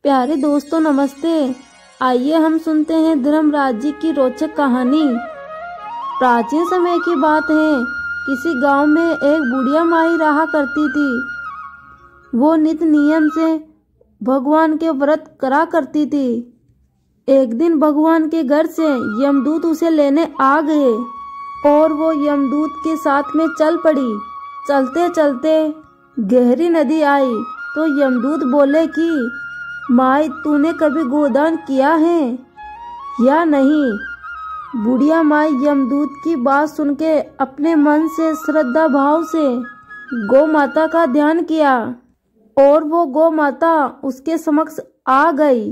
प्यारे दोस्तों नमस्ते। आइए हम सुनते हैं धर्मराज जी की रोचक कहानी। प्राचीन समय की बात है। किसी गांव में एक बुढ़िया माई रहा करती थी। वो नित नियम से भगवान के व्रत करा करती थी। एक दिन भगवान के घर से यमदूत उसे लेने आ गए और वो यमदूत के साथ में चल पड़ी। चलते चलते गहरी नदी आई तो यमदूत बोले कि माई तूने कभी गोदान किया है या नहीं। बुढ़िया माई यमदूत की बात सुन के अपने मन से श्रद्धा भाव से गौ माता का ध्यान किया और वो गौ माता उसके समक्ष आ गई।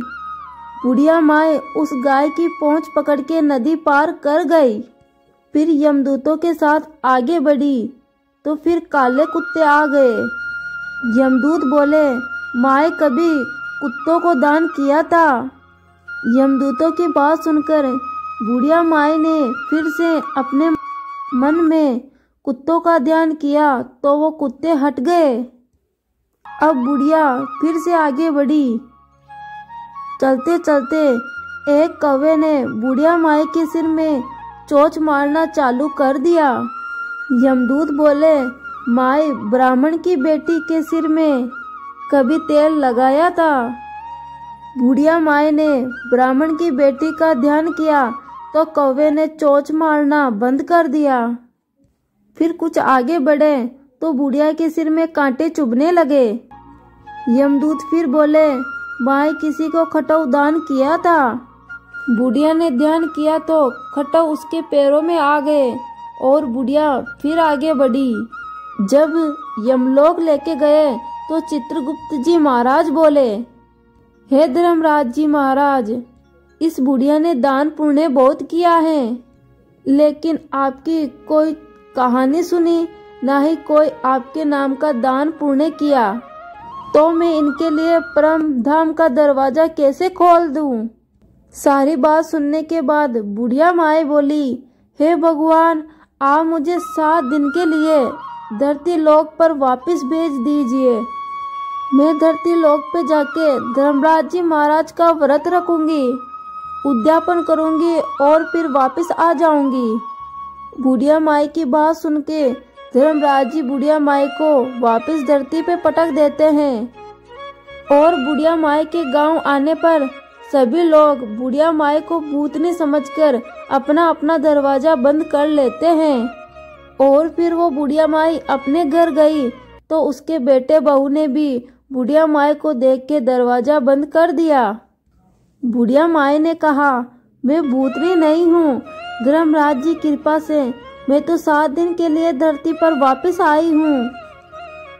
बुढ़िया माई उस गाय की पूंछ पकड़ के नदी पार कर गई। फिर यमदूतों के साथ आगे बढ़ी तो फिर काले कुत्ते आ गए। यमदूत बोले माई कभी कुत्तों को दान किया था। यमदूतों की बात सुनकर बुढ़िया माई ने फिर से अपने मन में कुत्तों का ध्यान किया तो वो कुत्ते हट गए। अब बुढ़िया फिर से आगे बढ़ी। चलते चलते एक कौवे ने बुढ़िया माई के सिर में चोंच मारना चालू कर दिया। यमदूत बोले माई ब्राह्मण की बेटी के सिर में कभी तेल लगाया था। बुढ़िया माई ने ब्राह्मण की बेटी का ध्यान किया तो कौवे ने चोंच मारना बंद कर दिया। फिर कुछ आगे बढ़े तो बुढ़िया के सिर में कांटे चुभने लगे। यमदूत फिर बोले माई किसी को खटौ दान किया था। बुढ़िया ने ध्यान किया तो खटौ उसके पैरों में आ गए और बुढ़िया फिर आगे बढ़ी। जब यमलोक लेके गए तो चित्रगुप्त जी महाराज बोले हे धर्मराज जी महाराज, इस बुढ़िया ने दान पुण्य बहुत किया है, लेकिन आपकी कोई कहानी सुनी ना ही कोई आपके नाम का दान पुण्य किया, तो मैं इनके लिए परम धाम का दरवाजा कैसे खोल दूं। सारी बात सुनने के बाद बुढ़िया माई बोली हे भगवान, आप मुझे 7 दिन के लिए धरती लोक पर वापस भेज दीजिए। मैं धरती लोक पे जाके धर्मराज जी महाराज का व्रत रखूंगी, उद्यापन करूंगी और फिर वापस आ जाऊंगी। बुढ़िया माई की बात सुन के धर्मराज जी बुढ़िया माई को वापस धरती पे पटक देते हैं और बुढ़िया माई के गांव आने पर सभी लोग बुढ़िया माई को भूतनी समझकर अपना अपना दरवाजा बंद कर लेते हैं। और फिर वो बुढ़िया माई अपने घर गई तो उसके बेटे बहू ने भी बुढ़िया माई को देख के दरवाजा बंद कर दिया। बुढ़िया माई ने कहा मैं भूतनी नहीं हूँ, धर्मराज जी कृपा से मैं तो 7 दिन के लिए धरती पर वापस आई हूँ।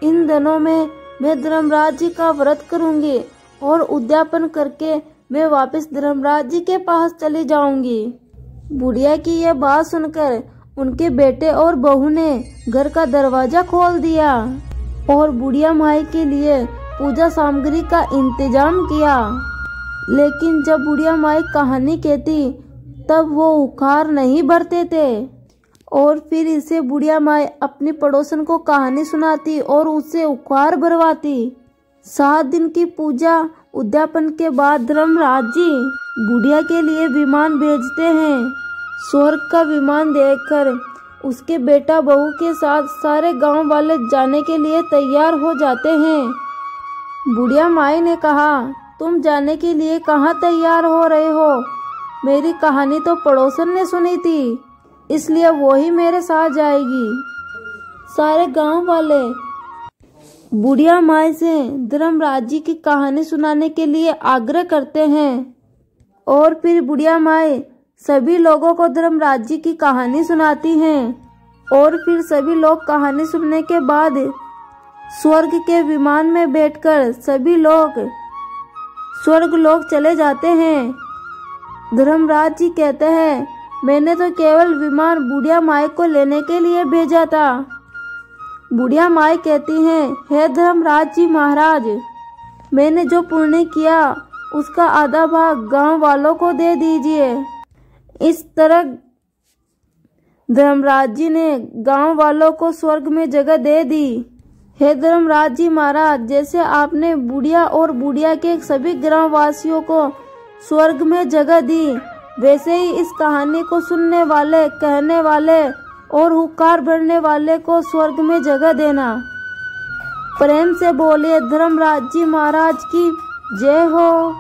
इन दिनों में मैं धर्मराज जी का व्रत करूँगी और उद्यापन करके मैं वापस धर्मराज जी के पास चली जाऊंगी। बुढ़िया की यह बात सुनकर उनके बेटे और बहू ने घर का दरवाजा खोल दिया और बुढ़िया माई के लिए पूजा सामग्री का इंतजाम किया। लेकिन जब बुढ़िया माई कहानी कहती तब वो उखार नहीं भरते थे और फिर इसे बुढ़िया माई अपनी पड़ोसन को कहानी सुनाती और उससे उखार भरवाती। 7 दिन की पूजा उद्यापन के बाद धर्मराज जी बुढ़िया के लिए विमान भेजते हैं। स्वर्ग का विमान देखकर उसके बेटा बहू के साथ सारे गांव वाले जाने के लिए तैयार हो जाते हैं। बुढ़िया माई ने कहा तुम जाने के लिए कहाँ तैयार हो रहे हो, मेरी कहानी तो पड़ोसन ने सुनी थी, इसलिए वो ही मेरे साथ जाएगी। सारे गांव वाले बुढ़िया माई से धर्मराज जी की कहानी सुनाने के लिए आग्रह करते हैं और फिर बुढ़िया माई सभी लोगों को धर्मराज जी की कहानी सुनाती हैं और फिर सभी लोग कहानी सुनने के बाद स्वर्ग के विमान में बैठकर सभी लोग स्वर्ग लोक चले जाते हैं। धर्मराज जी कहते हैं मैंने तो केवल विमान बुढ़िया माई को लेने के लिए भेजा था। बुढ़िया माई कहती हैं हे धर्मराज जी महाराज, मैंने जो पुण्य किया उसका आधा भाग गांव वालों को दे दीजिए। इस तरह धर्मराज जी ने गांव वालों को स्वर्ग में जगह दे दी। हे धर्मराज जी महाराज, जैसे आपने बुढ़िया और बुढ़िया के सभी ग्रामवासियों को स्वर्ग में जगह दी, वैसे ही इस कहानी को सुनने वाले, कहने वाले और हुक्कार भरने वाले को स्वर्ग में जगह देना। प्रेम से बोलिए धर्मराज जी महाराज की जय हो।